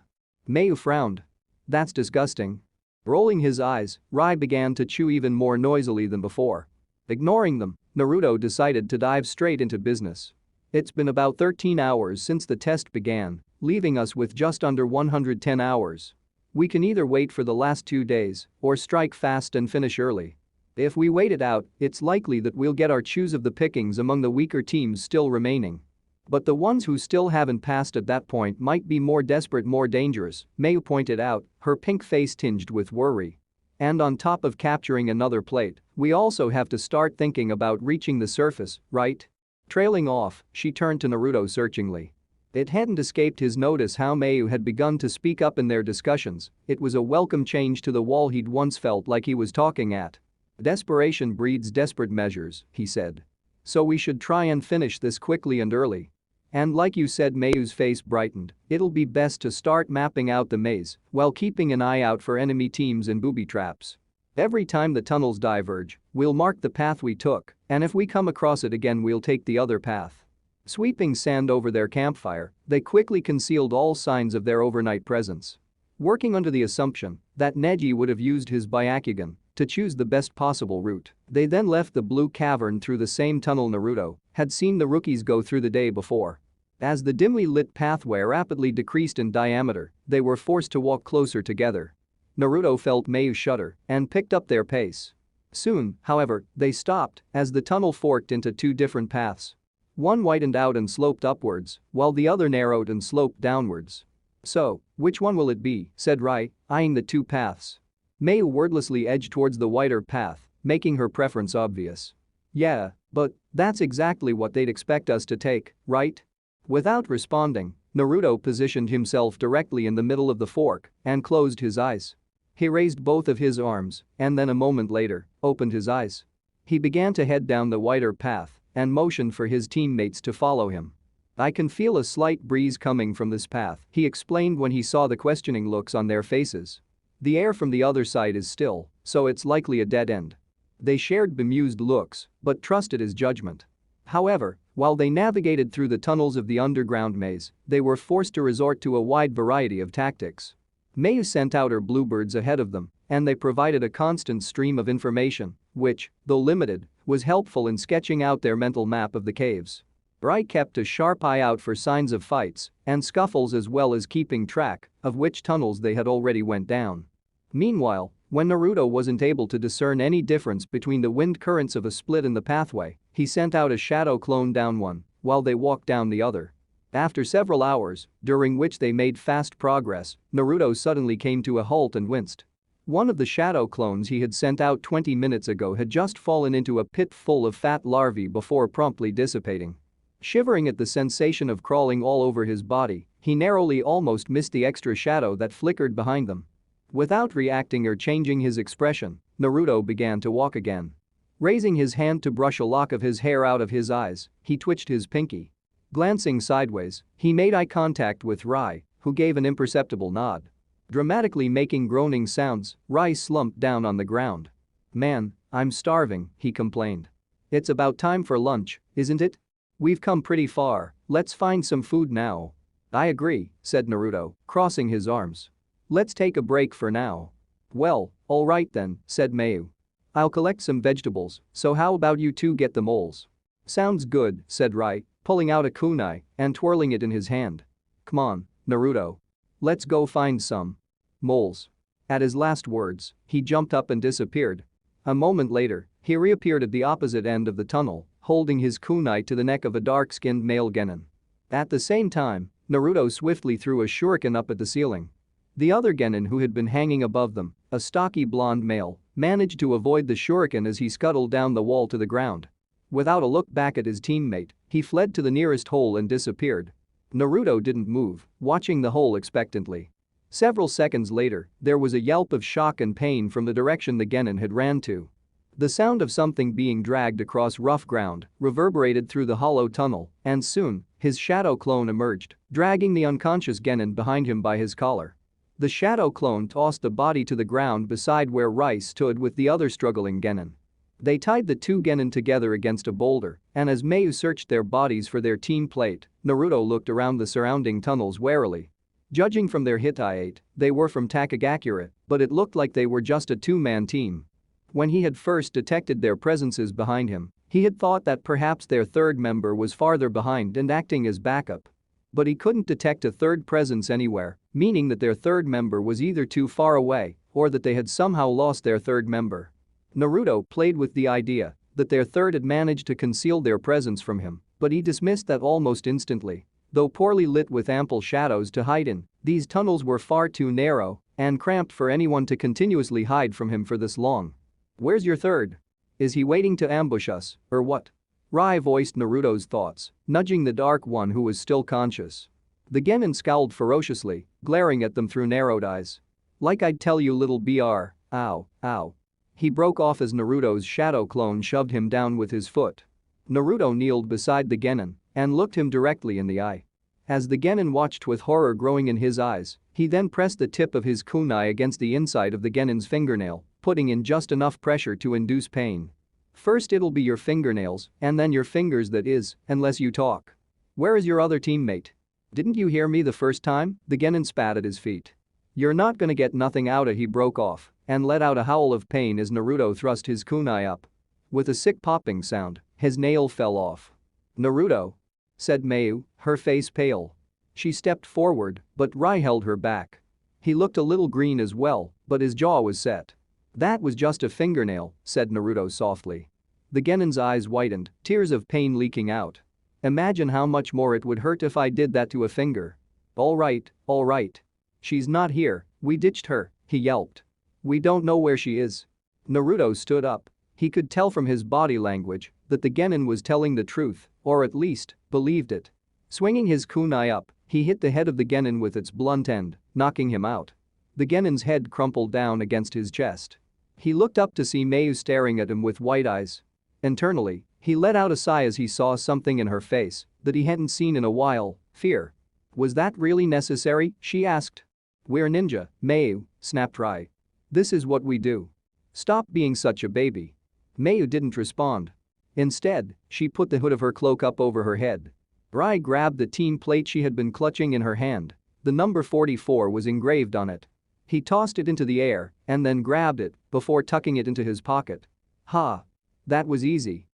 Mayu frowned. That's disgusting. Rolling his eyes, Rai began to chew even more noisily than before. Ignoring them, Naruto decided to dive straight into business. It's been about 13 hours since the test began, leaving us with just under 110 hours. We can either wait for the last 2 days or strike fast and finish early. If we wait it out, it's likely that we'll get our choose of the pickings among the weaker teams still remaining. But the ones who still haven't passed at that point might be more desperate, more dangerous, Mayu pointed out, her pink face tinged with worry. And on top of capturing another plate, we also have to start thinking about reaching the surface, right? Trailing off, she turned to Naruto searchingly. It hadn't escaped his notice how Mayu had begun to speak up in their discussions. It was a welcome change to the wall he'd once felt like he was talking at. Desperation breeds desperate measures, he said. So we should try and finish this quickly and early. And like you said, Mayu's face brightened, it'll be best to start mapping out the maze while keeping an eye out for enemy teams and booby traps. Every time the tunnels diverge, we'll mark the path we took, and if we come across it again we'll take the other path. Sweeping sand over their campfire, they quickly concealed all signs of their overnight presence. Working under the assumption that Neji would have used his Byakugan to choose the best possible route, they then left the blue cavern through the same tunnel Naruto had seen the rookies go through the day before. As the dimly lit pathway rapidly decreased in diameter, they were forced to walk closer together. Naruto felt Mayu shudder and picked up their pace. Soon, however, they stopped as the tunnel forked into two different paths. One widened out and sloped upwards, while the other narrowed and sloped downwards. So, which one will it be, said Rai, eyeing the two paths. Mayu wordlessly edged towards the wider path, making her preference obvious. Yeah, but that's exactly what they'd expect us to take, right? Without responding, Naruto positioned himself directly in the middle of the fork and closed his eyes. He raised both of his arms and then a moment later, opened his eyes. He began to head down the wider path and motioned for his teammates to follow him. I can feel a slight breeze coming from this path, he explained when he saw the questioning looks on their faces. The air from the other side is still, so it's likely a dead end. They shared bemused looks, but trusted his judgment. However, while they navigated through the tunnels of the underground maze, they were forced to resort to a wide variety of tactics. Mayu sent out her bluebirds ahead of them, and they provided a constant stream of information, which, though limited, was helpful in sketching out their mental map of the caves. Rai kept a sharp eye out for signs of fights and scuffles as well as keeping track of which tunnels they had already went down. Meanwhile, when Naruto wasn't able to discern any difference between the wind currents of a split in the pathway, he sent out a shadow clone down one while they walked down the other. After several hours, during which they made fast progress, Naruto suddenly came to a halt and winced. One of the shadow clones he had sent out 20 minutes ago had just fallen into a pit full of fat larvae before promptly dissipating. Shivering at the sensation of crawling all over his body, he narrowly almost missed the extra shadow that flickered behind them. Without reacting or changing his expression, Naruto began to walk again. Raising his hand to brush a lock of his hair out of his eyes, he twitched his pinky. Glancing sideways, he made eye contact with Rai, who gave an imperceptible nod. Dramatically making groaning sounds, Rai slumped down on the ground. "Man, I'm starving," he complained. "It's about time for lunch, isn't it? We've come pretty far, let's find some food now." "I agree," said Naruto, crossing his arms. "Let's take a break for now." "Well, alright then," said Mayu. "I'll collect some vegetables, so how about you two get the moles?" "Sounds good," said Rai, pulling out a kunai and twirling it in his hand. "Come on, Naruto. Let's go find some moles." At his last words, he jumped up and disappeared. A moment later, he reappeared at the opposite end of the tunnel, holding his kunai to the neck of a dark-skinned male genin. At the same time, Naruto swiftly threw a shuriken up at the ceiling. The other genin who had been hanging above them, a stocky blonde male, managed to avoid the shuriken as he scuttled down the wall to the ground. Without a look back at his teammate, he fled to the nearest hole and disappeared. Naruto didn't move, watching the hole expectantly. Several seconds later, there was a yelp of shock and pain from the direction the genin had ran to. The sound of something being dragged across rough ground reverberated through the hollow tunnel, and soon, his shadow clone emerged, dragging the unconscious genin behind him by his collar. The shadow clone tossed the body to the ground beside where Rai stood with the other struggling genin. They tied the two genin together against a boulder, and as Mayu searched their bodies for their team plate, Naruto looked around the surrounding tunnels warily. Judging from their hit height, they were from Takagakure, but it looked like they were just a two-man team. When he had first detected their presences behind him, he had thought that perhaps their third member was farther behind and acting as backup. But he couldn't detect a third presence anywhere, meaning that their third member was either too far away or that they had somehow lost their third member. Naruto played with the idea that their third had managed to conceal their presence from him, but he dismissed that almost instantly. Though poorly lit with ample shadows to hide in, these tunnels were far too narrow and cramped for anyone to continuously hide from him for this long. "Where's your third? Is he waiting to ambush us, or what?" Rai voiced Naruto's thoughts, nudging the dark one who was still conscious. The genin scowled ferociously, glaring at them through narrowed eyes. "Like I'd tell you, little br, ow, ow." He broke off as Naruto's shadow clone shoved him down with his foot. Naruto kneeled beside the genin and looked him directly in the eye. As the genin watched with horror growing in his eyes, he then pressed the tip of his kunai against the inside of the genin's fingernail, putting in just enough pressure to induce pain. "First it'll be your fingernails, and then your fingers, that is, unless you talk. Where is your other teammate? Didn't you hear me the first time?" The genin spat at his feet. "You're not gonna get nothing outta," he broke off and let out a howl of pain as Naruto thrust his kunai up. With a sick popping sound, his nail fell off. "Naruto," said Mayu, her face pale. She stepped forward, but Rai held her back. He looked a little green as well, but his jaw was set. "That was just a fingernail," said Naruto softly. The genin's eyes widened, tears of pain leaking out. "Imagine how much more it would hurt if I did that to a finger." All right. She's not here, we ditched her," he yelped. "We don't know where she is." Naruto stood up. He could tell from his body language that the genin was telling the truth, or at least, believed it. Swinging his kunai up, he hit the head of the genin with its blunt end, knocking him out. The genin's head crumpled down against his chest. He looked up to see Mayu staring at him with white eyes. Internally, he let out a sigh as he saw something in her face that he hadn't seen in a while: fear. "Was that really necessary?" she asked. "We're ninja, Mayu," snapped Rai. "This is what we do. Stop being such a baby." Mayu didn't respond. Instead, she put the hood of her cloak up over her head. Rai grabbed the team plate she had been clutching in her hand. The number 44 was engraved on it. He tossed it into the air and then grabbed it before tucking it into his pocket. "Ha! That was easy."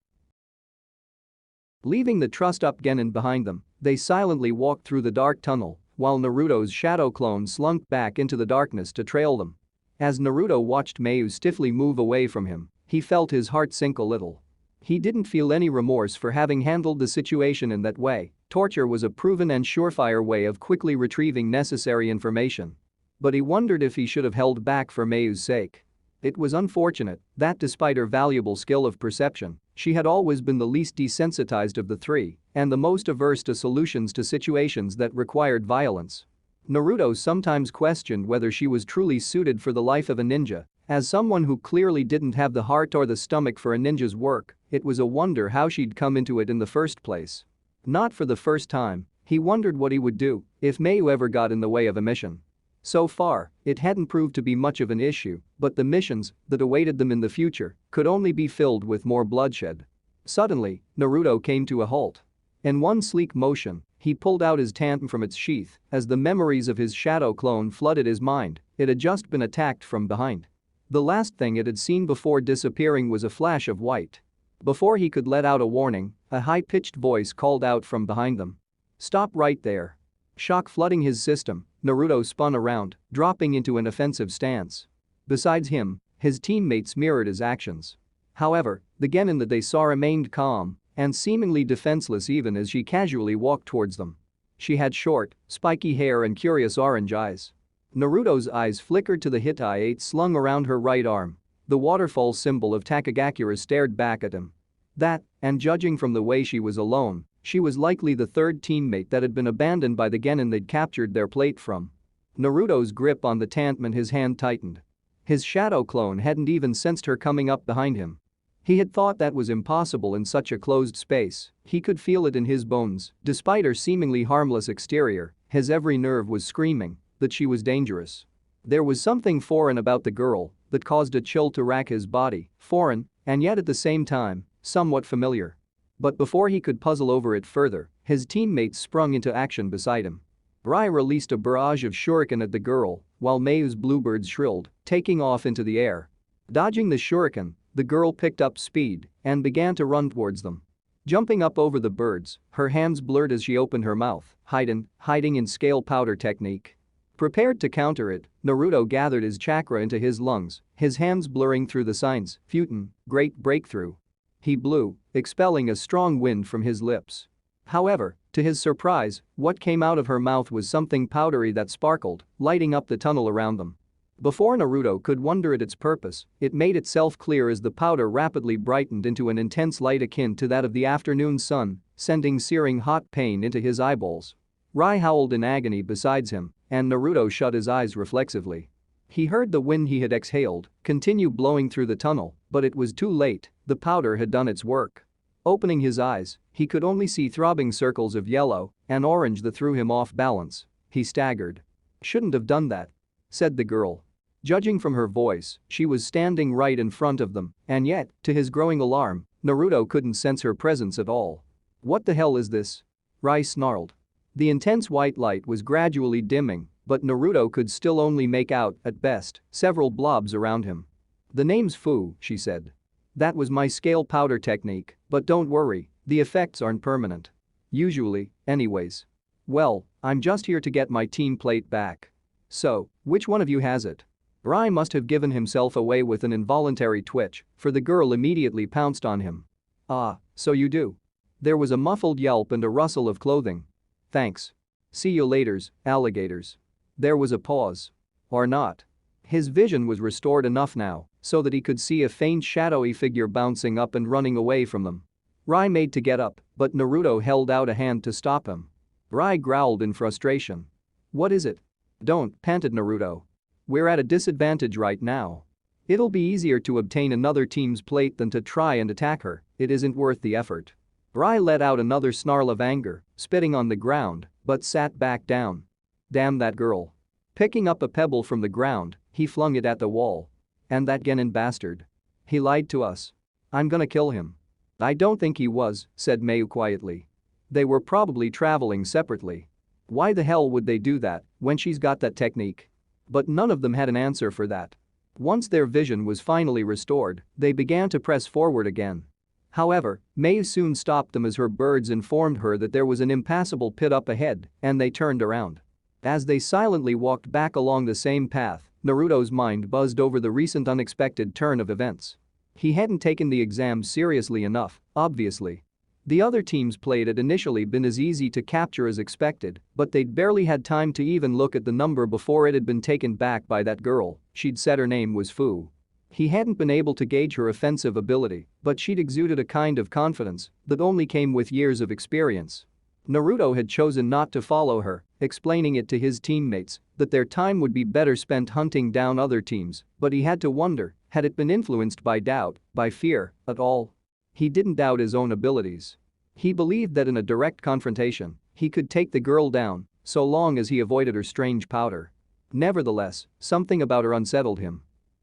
Leaving the trussed-up genin behind them, they silently walked through the dark tunnel while Naruto's shadow clone slunk back into the darkness to trail them. As Naruto watched Mayu stiffly move away from him, he felt his heart sink a little. He didn't feel any remorse for having handled the situation in that way. Torture was a proven and surefire way of quickly retrieving necessary information. But he wondered if he should have held back for Mayu's sake. It was unfortunate that despite her valuable skill of perception, she had always been the least desensitized of the three and the most averse to solutions to situations that required violence. Naruto sometimes questioned whether she was truly suited for the life of a ninja. As someone who clearly didn't have the heart or the stomach for a ninja's work, it was a wonder how she'd come into it in the first place. Not for the first time, he wondered what he would do if Mayu ever got in the way of a mission. So far, it hadn't proved to be much of an issue, but the missions that awaited them in the future could only be filled with more bloodshed. Suddenly, Naruto came to a halt. In one sleek motion, he pulled out his TenTen from its sheath as the memories of his shadow clone flooded his mind. It had just been attacked from behind. The last thing it had seen before disappearing was a flash of white. Before he could let out a warning, a high-pitched voice called out from behind them. "Stop right there." Shock flooding his system, Naruto spun around, dropping into an offensive stance. Besides him, his teammates mirrored his actions. However, the Genin that they saw remained calm and seemingly defenseless even as she casually walked towards them. She had short, spiky hair and curious orange eyes. Naruto's eyes flickered to the Hittite slung around her right arm. The waterfall symbol of Takagakura stared back at him. That, and judging from the way she was alone, she was likely the third teammate that had been abandoned by the Genin they'd captured their plate from. Naruto's grip on the TenTen, his hand tightened. His shadow clone hadn't even sensed her coming up behind him. He had thought that was impossible in such a closed space. He could feel it in his bones. Despite her seemingly harmless exterior, his every nerve was screaming that she was dangerous. There was something foreign about the girl that caused a chill to rack his body, foreign, and yet at the same time, somewhat familiar. But before he could puzzle over it further, his teammates sprung into action beside him. Rai released a barrage of shuriken at the girl, while Mayu's bluebirds shrilled, taking off into the air. Dodging the shuriken, the girl picked up speed and began to run towards them. Jumping up over the birds, her hands blurred as she opened her mouth, hiding in scale powder technique. Prepared to counter it, Naruto gathered his chakra into his lungs, his hands blurring through the signs, Futen, great breakthrough. He blew, expelling a strong wind from his lips. However, to his surprise, what came out of her mouth was something powdery that sparkled, lighting up the tunnel around them. Before Naruto could wonder at its purpose, it made itself clear as the powder rapidly brightened into an intense light akin to that of the afternoon sun, sending searing hot pain into his eyeballs. Rai howled in agony beside him, and Naruto shut his eyes reflexively. He heard the wind he had exhaled continue blowing through the tunnel, but it was too late, the powder had done its work. Opening his eyes, he could only see throbbing circles of yellow and orange that threw him off balance. He staggered. "Shouldn't have done that," said the girl. Judging from her voice, she was standing right in front of them, and yet, to his growing alarm, Naruto couldn't sense her presence at all. "What the hell is this?" Rai snarled. The intense white light was gradually dimming, but Naruto could still only make out, at best, several blobs around him. "The name's Fu," she said. "That was my scale powder technique, but don't worry, the effects aren't permanent. Usually, anyways. Well, I'm just here to get my team plate back. So, which one of you has it?" Rai must have given himself away with an involuntary twitch, for the girl immediately pounced on him. "Ah, so you do." There was a muffled yelp and a rustle of clothing. "Thanks. See you laters, alligators." There was a pause. Or not. His vision was restored enough now so that he could see a faint shadowy figure bouncing up and running away from them. Rai made to get up, but Naruto held out a hand to stop him. Rai growled in frustration. "What is it?" "Don't," panted Naruto. "We're at a disadvantage right now. It'll be easier to obtain another team's plate than to try and attack her. It isn't worth the effort." Rai let out another snarl of anger, spitting on the ground, but sat back down. "Damn that girl." Picking up a pebble from the ground, he flung it at the wall. "And that Genin bastard. He lied to us. I'm gonna kill him." "I don't think he was," said Mayu quietly. "They were probably traveling separately. Why the hell would they do that when she's got that technique?" But none of them had an answer for that. Once their vision was finally restored, they began to press forward again. However, Mayu soon stopped them as her birds informed her that there was an impassable pit up ahead, and they turned around. As they silently walked back along the same path, Naruto's mind buzzed over the recent unexpected turn of events. He hadn't taken the exam seriously enough, obviously. The other team's plate had initially been as easy to capture as expected, but they'd barely had time to even look at the number before it had been taken back by that girl. She'd said her name was Fu. He hadn't been able to gauge her offensive ability, but she'd exuded a kind of confidence that only came with years of experience. Naruto had chosen not to follow her, explaining it to his teammates that their time would be better spent hunting down other teams, but he had to wonder, had it been influenced by doubt, by fear, at all? He didn't doubt his own abilities. He believed that in a direct confrontation, he could take the girl down, so long as he avoided her strange powder. Nevertheless, something about her unsettled him.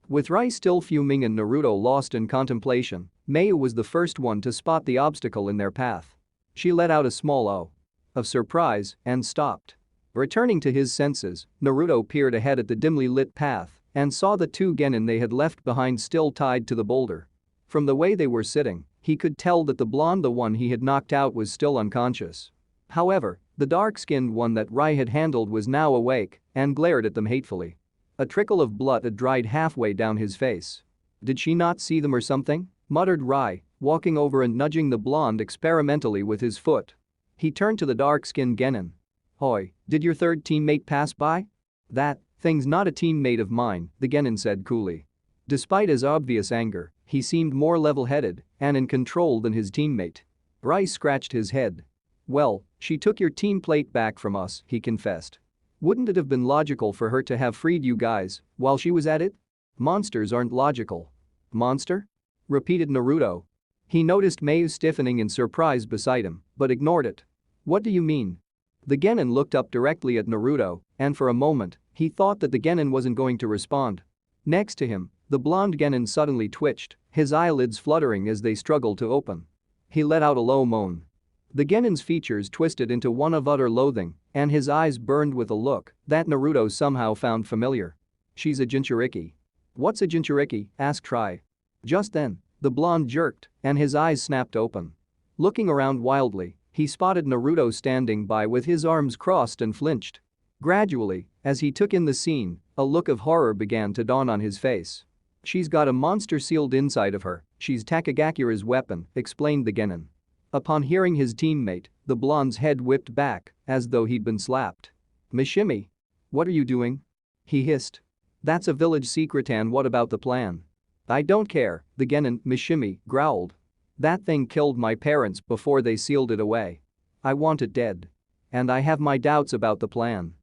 With Rai still fuming and Naruto lost in contemplation, Mayu was the first one to spot the obstacle in their path. She let out a small "oh" of surprise and stopped. Returning to his senses, Naruto peered ahead at the dimly lit path and saw the two genin they had left behind still tied to the boulder. From the way they were sitting, he could tell that the blonde, the one he had knocked out, was still unconscious. However, the dark-skinned one that Rai had handled was now awake and glared at them hatefully. A trickle of blood had dried halfway down his face. "Did she not see them or something?" muttered Rai, walking over and nudging the blonde experimentally with his foot. He turned to the dark-skinned genin. "Hoi, did your third teammate pass by?" "That thing's not a teammate of mine," the genin said coolly. Despite his obvious anger, he seemed more level-headed and in control than his teammate. Rai scratched his head. "Well, she took your team plate back from us," he confessed. "Wouldn't it have been logical for her to have freed you guys while she was at it?" "Monsters aren't logical." "Monster?" repeated Naruto. He noticed Mayu stiffening in surprise beside him, but ignored it. "What do you mean?" The genin looked up directly at Naruto, and for a moment, he thought that the genin wasn't going to respond. Next to him, the blonde genin suddenly twitched, his eyelids fluttering as they struggled to open. He let out a low moan. The genin's features twisted into one of utter loathing, and his eyes burned with a look that Naruto somehow found familiar. "She's a Jinchuriki." "What's a Jinchuriki?" asked Rai. Just then, the blonde jerked, and his eyes snapped open. Looking around wildly, he spotted Naruto standing by with his arms crossed and flinched. Gradually, as he took in the scene, a look of horror began to dawn on his face. "She's got a monster sealed inside of her, she's Takagakura's weapon," explained the genin. Upon hearing his teammate, the blonde's head whipped back as though he'd been slapped. "Mishimi? What are you doing?" he hissed. "That's a village secret, and what about the plan?" "I don't care," the genin, Mishimi, growled. "That thing killed my parents before they sealed it away. I want it dead. And I have my doubts about the plan."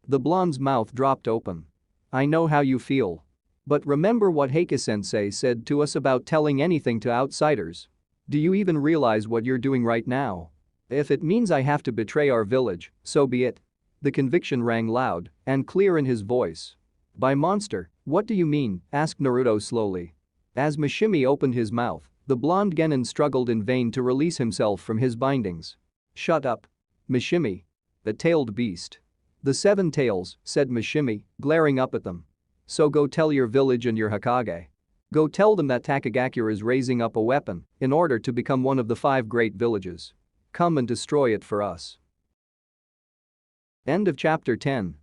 The blonde's mouth dropped open. "I know how you feel. But remember what Heike-sensei said to us about telling anything to outsiders? Do you even realize what you're doing right now? If it means I have to betray our village, so be it." The conviction rang loud and clear in his voice. "By monster, what do you mean?" asked Naruto slowly. As Mishimi opened his mouth, the blonde genin struggled in vain to release himself from his bindings. "Shut up. Mishimi. The tailed beast." "The seven tails," said Mishimi, glaring up at them. "So go tell your village and your Hokage. Go tell them that Takagakura is raising up a weapon in order to become one of the 5 great villages. Come and destroy it for us." End of chapter 10.